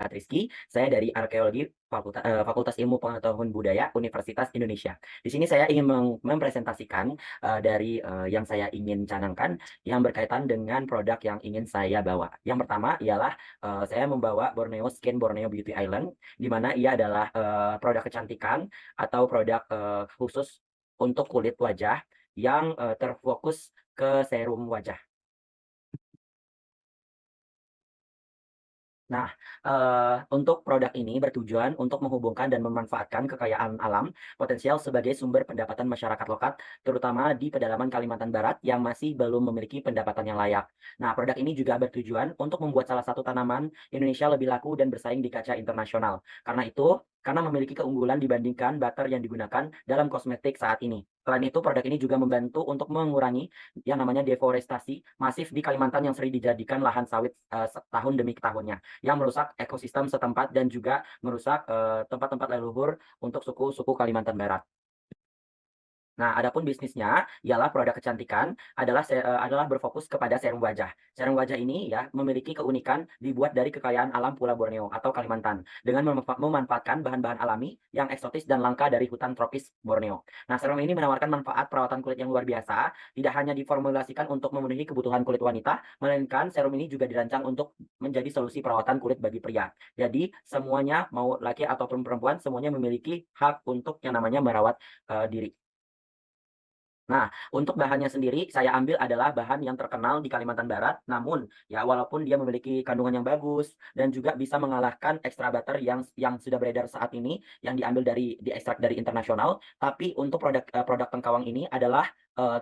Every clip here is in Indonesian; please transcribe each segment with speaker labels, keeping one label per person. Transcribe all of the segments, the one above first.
Speaker 1: Muhammad Rizky, saya dari Arkeologi Fakultas Ilmu Pengetahuan Budaya Universitas Indonesia. Di sini saya ingin mempresentasikan dari yang saya ingin canangkan yang berkaitan dengan produk yang ingin saya bawa. Yang pertama ialah saya membawa Borneo Skin Borneo Beauty Island, di mana ia adalah produk kecantikan atau produk khusus untuk kulit wajah yang terfokus ke serum wajah. Nah, untuk produk ini bertujuan untuk menghubungkan dan memanfaatkan kekayaan alam potensial sebagai sumber pendapatan masyarakat lokal, terutama di pedalaman Kalimantan Barat yang masih belum memiliki pendapatan yang layak. Nah, produk ini juga bertujuan untuk membuat salah satu tanaman Indonesia lebih laku dan bersaing di kancah internasional. Karena memiliki keunggulan dibandingkan butter yang digunakan dalam kosmetik saat ini. Selain itu, produk ini juga membantu untuk mengurangi yang namanya deforestasi masif di Kalimantan yang sering dijadikan lahan sawit tahun demi tahunnya yang merusak ekosistem setempat dan juga merusak tempat-tempat leluhur untuk suku-suku Kalimantan Barat. Nah, adapun bisnisnya ialah produk kecantikan adalah berfokus kepada serum wajah. Serum wajah ini ya memiliki keunikan dibuat dari kekayaan alam Pulau Borneo atau Kalimantan dengan memanfaatkan bahan-bahan alami yang eksotis dan langka dari hutan tropis Borneo. Nah, serum ini menawarkan manfaat perawatan kulit yang luar biasa, tidak hanya diformulasikan untuk memenuhi kebutuhan kulit wanita, melainkan serum ini juga dirancang untuk menjadi solusi perawatan kulit bagi pria. Jadi, semuanya mau laki ataupun perempuan semuanya memiliki hak untuk yang namanya merawat diri. Nah, untuk bahannya sendiri saya ambil adalah bahan yang terkenal di Kalimantan Barat, namun ya walaupun dia memiliki kandungan yang bagus dan juga bisa mengalahkan extra butter yang sudah beredar saat ini, yang diambil diekstrak dari internasional, tapi untuk produk tengkawang ini adalah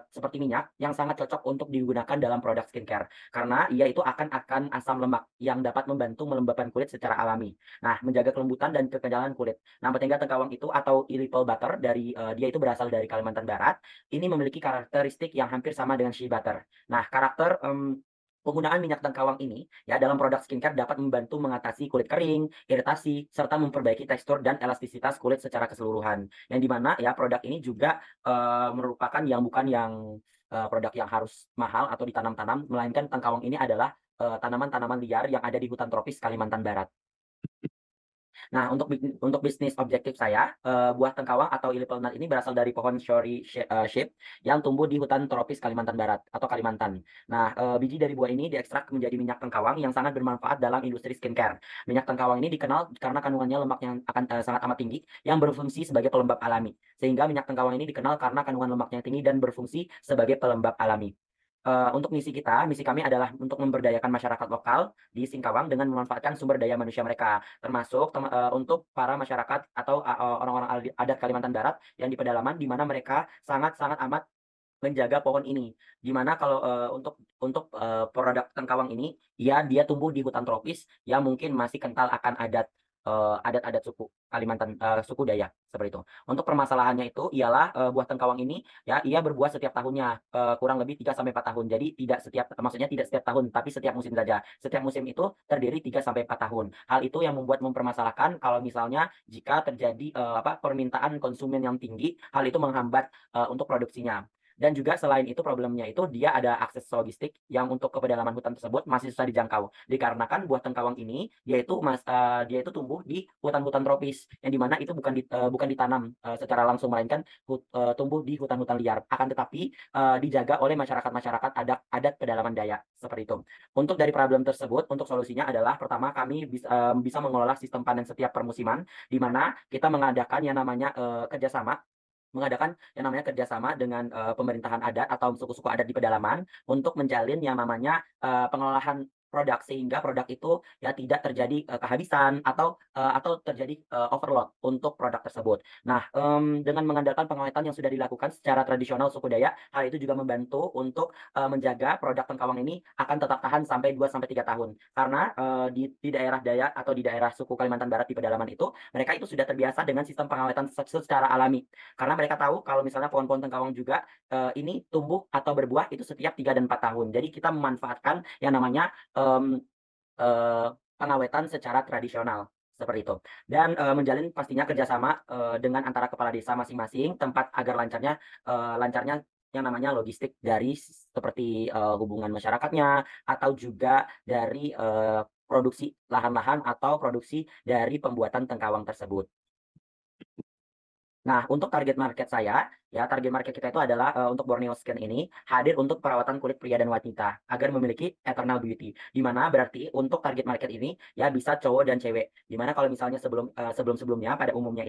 Speaker 1: seperti minyak yang sangat cocok untuk digunakan dalam produk skincare. Karena ia itu akan asam lemak yang dapat membantu melembabkan kulit secara alami. Nah, menjaga kelembutan dan kekenyalan kulit. Nah, petengga tengkawang itu atau illegal butter dia itu berasal dari Kalimantan Barat ini memiliki karakteristik yang hampir sama dengan shea butter. Nah, penggunaan minyak tengkawang ini ya dalam produk skincare dapat membantu mengatasi kulit kering, iritasi, serta memperbaiki tekstur dan elastisitas kulit secara keseluruhan. Yang di mana ya produk ini juga merupakan yang bukan yang produk yang harus mahal atau ditanam-tanam, melainkan tengkawang ini adalah tanaman-tanaman liar yang ada di hutan tropis Kalimantan Barat. Nah, untuk bisnis objektif saya, buah tengkawang atau ilipel nut ini berasal dari pohon sheep yang tumbuh di hutan tropis Kalimantan Barat atau Kalimantan. Nah, biji dari buah ini diekstrak menjadi minyak tengkawang yang sangat bermanfaat dalam industri skincare. Minyak tengkawang ini dikenal karena kandungannya lemak yang sangat amat tinggi yang berfungsi sebagai pelembab alami. Sehingga minyak tengkawang ini dikenal karena kandungan lemaknya yang tinggi dan berfungsi sebagai pelembab alami. Untuk misi kami adalah untuk memberdayakan masyarakat lokal di Singkawang dengan memanfaatkan sumber daya manusia mereka, termasuk untuk para masyarakat atau orang-orang adat Kalimantan Barat yang di pedalaman, di mana mereka sangat-sangat amat menjaga pohon ini. Di mana kalau produk tengkawang ini, dia tumbuh di hutan tropis yang mungkin masih kental akan adat-adat suku Kalimantan, suku Dayak, seperti itu. Untuk permasalahannya itu ialah, buah tengkawang ini ya, ia berbuah setiap tahunnya, kurang lebih 3 sampai 4 tahun. Jadi maksudnya tidak setiap tahun, tapi setiap musim saja. Setiap musim itu terdiri 3 sampai 4 tahun. Hal itu yang mempermasalahkan kalau misalnya jika terjadi, permintaan konsumen yang tinggi, hal itu menghambat, untuk produksinya. Dan juga selain itu problemnya itu dia ada akses logistik yang untuk ke pedalaman hutan tersebut masih susah dijangkau. Dikarenakan buah tengkawang ini dia itu tumbuh di hutan-hutan tropis, yang di mana itu bukan ditanam, secara langsung, melainkan tumbuh di hutan-hutan liar. Akan tetapi, dijaga oleh masyarakat-masyarakat adat pedalaman Dayak, seperti itu. Untuk dari problem tersebut, untuk solusinya adalah pertama kami bisa mengelola sistem panen setiap permusiman, di mana kita mengadakan yang namanya kerjasama dengan pemerintahan adat atau suku-suku adat di pedalaman untuk menjalin yang namanya pengelolaan produk sehingga produk itu ya tidak terjadi kehabisan atau terjadi overload untuk produk tersebut. Nah, dengan mengandalkan pengawetan yang sudah dilakukan secara tradisional suku Dayak, hal itu juga membantu untuk menjaga produk tengkawang ini akan tetap tahan sampai 2 sampai 3 tahun. Karena di daerah Dayak atau di daerah suku Kalimantan Barat di pedalaman itu, mereka itu sudah terbiasa dengan sistem pengawetan secara alami. Karena mereka tahu kalau misalnya pohon-pohon tengkawang juga, ini tumbuh atau berbuah itu setiap 3 dan 4 tahun. Jadi kita memanfaatkan yang namanya, mmm, eee, pengawetan secara tradisional, seperti itu. Dan, menjalin pastinya kerjasama dengan antara kepala desa masing-masing tempat agar lancarnya yang namanya logistik dari seperti, hubungan masyarakatnya atau juga dari, produksi lahan-lahan atau produksi dari pembuatan tengkawang tersebut. Nah, untuk target market saya, ya target market kita itu adalah, untuk Borneo Skin ini hadir untuk perawatan kulit pria dan wanita agar memiliki eternal beauty. Di mana berarti untuk target market ini ya bisa cowok dan cewek. Di mana kalau misalnya sebelum-sebelumnya pada umumnya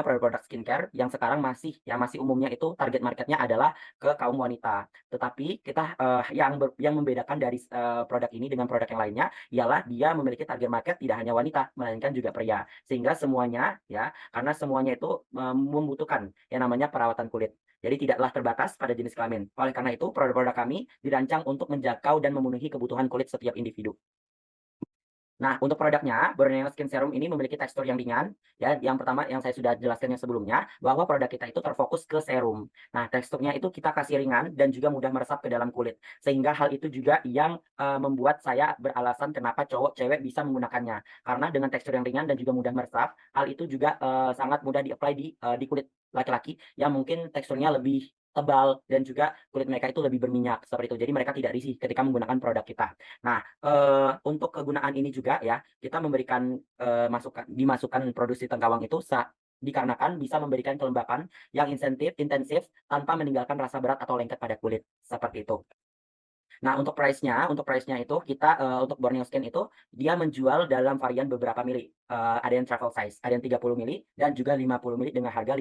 Speaker 1: produk-produk skincare yang sekarang masih umumnya itu target marketnya adalah ke kaum wanita. Tetapi kita, yang membedakan dari, produk ini dengan produk yang lainnya ialah dia memiliki target market tidak hanya wanita, melainkan juga pria. Sehingga semuanya ya karena semuanya itu, membutuhkan yang namanya perawatan kulit. Jadi tidaklah terbatas pada jenis kelamin. Oleh karena itu, produk-produk kami dirancang untuk menjangkau dan memenuhi kebutuhan kulit setiap individu. Nah, untuk produknya, Borneo Skin Serum ini memiliki tekstur yang ringan, ya. Yang pertama yang saya sudah jelaskan yang sebelumnya, bahwa produk kita itu terfokus ke serum. Nah, teksturnya itu kita kasih ringan dan juga mudah meresap ke dalam kulit. Sehingga hal itu juga yang, membuat saya beralasan kenapa cowok cewek bisa menggunakannya. Karena dengan tekstur yang ringan dan juga mudah meresap, hal itu juga, sangat mudah di-apply di kulit laki-laki yang mungkin teksturnya lebih tebal dan juga kulit mereka itu lebih berminyak, seperti itu. Jadi mereka tidak risih ketika menggunakan produk kita. Nah, untuk kegunaan ini juga ya, kita memberikan, dimasukkan produksi tengkawang itu dikarenakan bisa memberikan kelembapan yang intensif tanpa meninggalkan rasa berat atau lengket pada kulit, seperti itu. Nah, untuk price-nya itu kita, untuk Borneo Skin itu dia menjual dalam varian beberapa mili, ada yang travel size, ada yang 30 mili dan juga 50 mili dengan harga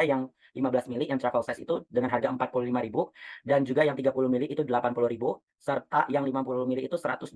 Speaker 1: yang 15 mili yang travel size itu dengan harga 45.000 dan juga yang 30 mili itu 80.000 serta yang 50 mili itu 120.000.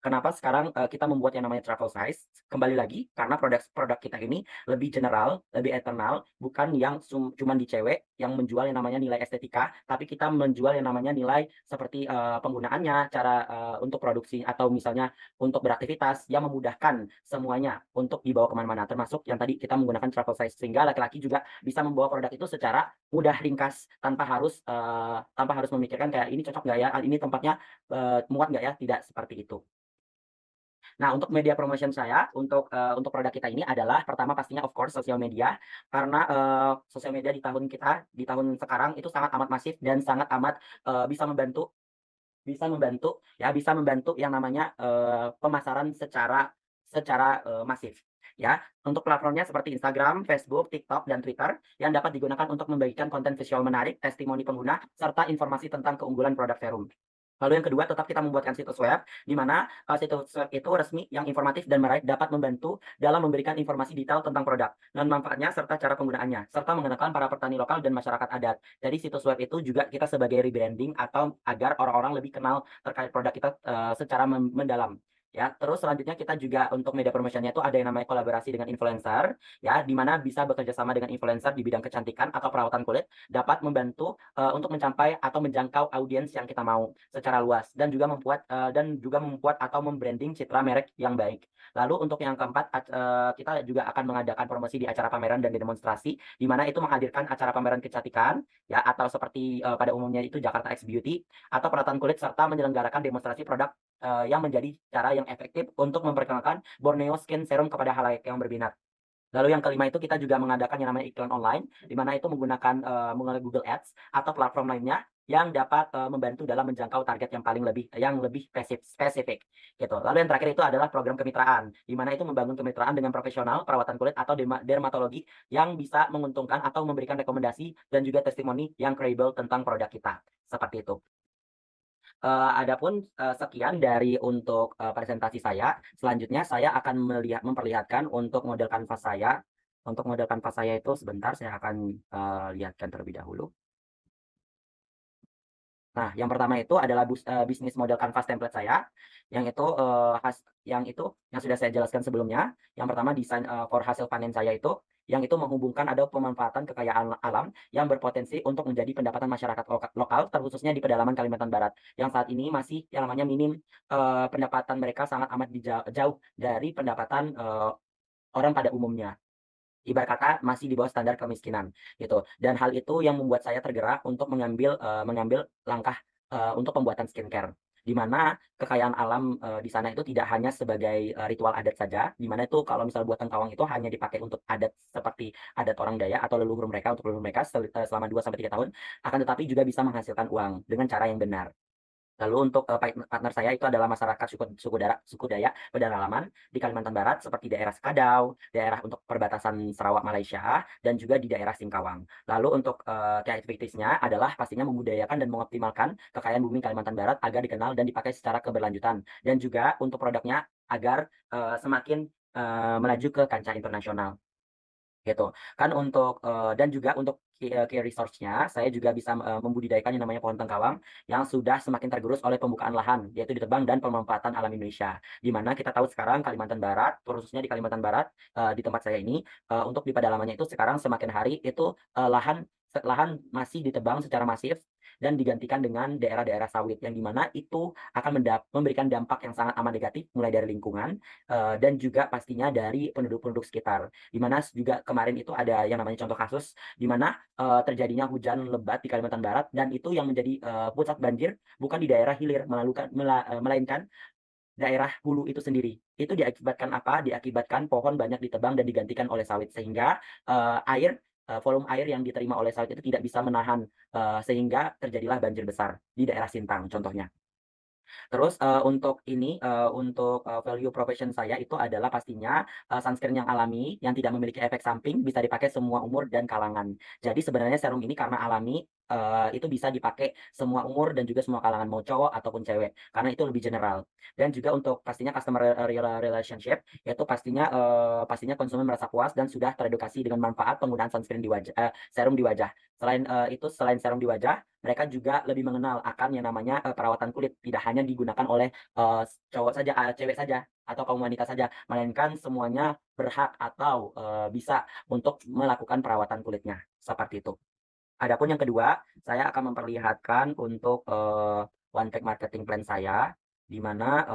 Speaker 1: Kenapa sekarang, kita membuat yang namanya travel size? Kembali lagi karena produk-produk kita ini lebih general, lebih eternal, bukan yang cuman di cewek yang menjual yang namanya nilai estetika, tapi kita menjual yang namanya nilai seperti, penggunaannya, cara, untuk produksi atau misalnya untuk beraktivitas yang memudahkan semuanya untuk dibawa ke mana-mana, termasuk yang tadi kita menggunakan travel size. Sehingga laki-laki juga bisa membawa produk itu secara mudah, ringkas, tanpa harus memikirkan kayak, "Ini cocok nggak ya? Ini tempatnya, muat nggak ya?" Tidak seperti itu. Nah, untuk media promotion saya, untuk produk kita ini adalah pertama pastinya of course sosial media, karena, sosial media di tahun sekarang itu sangat amat masif dan sangat amat, bisa membantu yang namanya, pemasaran secara masif, ya. Untuk platformnya seperti Instagram, Facebook, TikTok, dan Twitter yang dapat digunakan untuk membagikan konten visual menarik, testimoni pengguna, serta informasi tentang keunggulan produk serum. Lalu yang kedua, tetap kita membuatkan situs web, di mana, situs web itu resmi, yang informatif dan menarik, dapat membantu dalam memberikan informasi detail tentang produk dan manfaatnya serta cara penggunaannya, serta mengenalkan para petani lokal dan masyarakat adat. Jadi situs web itu juga kita sebagai rebranding atau agar orang-orang lebih kenal terkait produk kita, secara mendalam. Ya, terus selanjutnya kita juga untuk media promotion-nya itu ada yang namanya kolaborasi dengan influencer, ya, di mana bisa bekerja sama dengan influencer di bidang kecantikan atau perawatan kulit, dapat membantu, untuk mencapai atau menjangkau audiens yang kita mau secara luas dan juga membuat atau mem-branding citra merek yang baik. Lalu untuk yang keempat, kita juga akan mengadakan promosi di acara pameran dan demonstrasi, di mana itu menghadirkan acara pameran kecantikan, ya, atau seperti, pada umumnya itu Jakarta X Beauty, atau perawatan kulit serta menyelenggarakan demonstrasi produk, yang menjadi cara yang efektif untuk memperkenalkan Borneo Skin Serum kepada khalayak yang berminat. Lalu yang kelima itu kita juga mengadakan yang namanya iklan online, di mana itu menggunakan Google Ads atau platform lainnya yang dapat, membantu dalam menjangkau target yang lebih spesifik, gitu. Lalu yang terakhir itu adalah program kemitraan, di mana itu membangun kemitraan dengan profesional perawatan kulit atau dermatologi yang bisa menguntungkan atau memberikan rekomendasi dan juga testimoni yang kredibel tentang produk kita, seperti itu. Adapun, sekian dari untuk, presentasi saya. Selanjutnya saya akan memperlihatkan untuk model kanvas saya. Untuk model kanvas saya itu sebentar saya akan, lihatkan terlebih dahulu. Nah, yang pertama itu adalah bisnis model kanvas template saya, yang itu, yang sudah saya jelaskan sebelumnya. Yang pertama desain, for hasil panen saya itu, yang itu menghubungkan ada pemanfaatan kekayaan alam yang berpotensi untuk menjadi pendapatan masyarakat lokal, terkhususnya di pedalaman Kalimantan Barat, yang saat ini masih yang namanya minim, pendapatan mereka sangat amat jauh dari pendapatan, orang pada umumnya. Ibarat kata masih di bawah standar kemiskinan, gitu. Dan hal itu yang membuat saya tergerak untuk mengambil langkah, untuk pembuatan skincare. Di mana kekayaan alam, di sana itu tidak hanya sebagai, ritual adat saja, di mana itu kalau misal buatan kawang itu hanya dipakai untuk adat seperti adat orang Dayak atau leluhur mereka selama 2 sampai 3 tahun, akan tetapi juga bisa menghasilkan uang dengan cara yang benar. Lalu untuk, partner saya itu adalah masyarakat suku Dayak pedalaman di Kalimantan Barat seperti daerah Sekadau, daerah untuk perbatasan Sarawak Malaysia, dan juga di daerah Singkawang. Lalu untuk, key activities-nya adalah pastinya membudidayakan dan mengoptimalkan kekayaan bumi Kalimantan Barat agar dikenal dan dipakai secara keberlanjutan. Dan juga untuk produknya agar, semakin, melaju ke kancah internasional. Gitu. Kan untuk, dan juga untuk key resource-nya, saya juga bisa, membudidayakan yang namanya pohon tengkawang yang sudah semakin tergerus oleh pembukaan lahan, yaitu ditebang dan pemanfaatan alam Indonesia. Di mana kita tahu sekarang Kalimantan Barat, khususnya di Kalimantan Barat, di tempat saya ini, untuk di pedalamannya itu sekarang semakin hari itu, lahan masih ditebang secara masif dan digantikan dengan daerah-daerah sawit, yang di mana itu akan memberikan dampak yang sangat amat negatif, mulai dari lingkungan, dan juga pastinya dari penduduk-penduduk sekitar. Di mana juga kemarin itu ada yang namanya contoh kasus, di mana, terjadinya hujan lebat di Kalimantan Barat dan itu yang menjadi, pusat banjir bukan di daerah hilir, melainkan daerah hulu itu sendiri. Itu diakibatkan apa? Diakibatkan pohon banyak ditebang dan digantikan oleh sawit sehingga, volume air yang diterima oleh sawit itu tidak bisa menahan, sehingga terjadilah banjir besar di daerah Sintang contohnya. Terus, untuk, value profession saya itu adalah pastinya, sunscreen yang alami, yang tidak memiliki efek samping, bisa dipakai semua umur dan kalangan. Jadi sebenarnya serum ini karena alami, itu bisa dipakai semua umur dan juga semua kalangan, mau cowok ataupun cewek, karena itu lebih general. Dan juga untuk pastinya customer relationship, yaitu pastinya konsumen merasa puas dan sudah teredukasi dengan manfaat penggunaan serum di wajah. Selain serum di wajah, mereka juga lebih mengenal akan yang namanya, perawatan kulit, tidak hanya digunakan oleh, cowok saja, cewek saja, atau kaum wanita saja, melainkan semuanya berhak atau, bisa untuk melakukan perawatan kulitnya, seperti itu. Adapun yang kedua, saya akan memperlihatkan untuk, one pack marketing plan saya, di mana,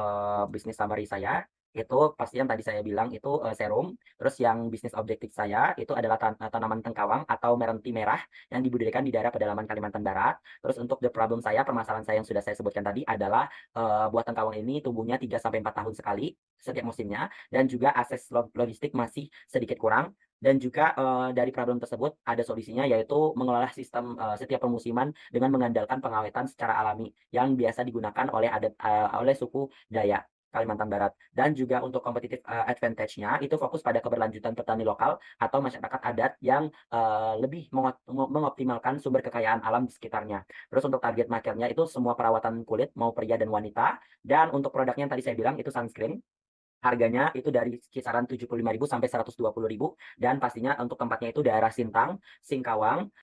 Speaker 1: bisnis summary saya, itu pasti yang tadi saya bilang itu, serum, terus yang bisnis objektif saya itu adalah tanaman tengkawang atau meranti merah yang dibudidayakan di daerah pedalaman Kalimantan Barat. Terus untuk the problem saya, permasalahan saya yang sudah saya sebutkan tadi adalah, buah tengkawang ini tumbuhnya 3 sampai 4 tahun sekali setiap musimnya, dan juga akses logistik masih sedikit kurang. Dan juga, dari problem tersebut ada solusinya, yaitu mengelola sistem, setiap permusiman dengan mengandalkan pengawetan secara alami yang biasa digunakan oleh suku Dayak Kalimantan Barat. Dan juga untuk competitive, advantage-nya itu fokus pada keberlanjutan petani lokal atau masyarakat adat yang, lebih mengoptimalkan sumber kekayaan alam di sekitarnya. Terus untuk target market-nya itu semua perawatan kulit mau pria dan wanita, dan untuk produknya yang tadi saya bilang itu sunscreen. Harganya itu dari kisaran 75.000 sampai 120.000, dan pastinya untuk tempatnya itu daerah Sintang, Singkawang,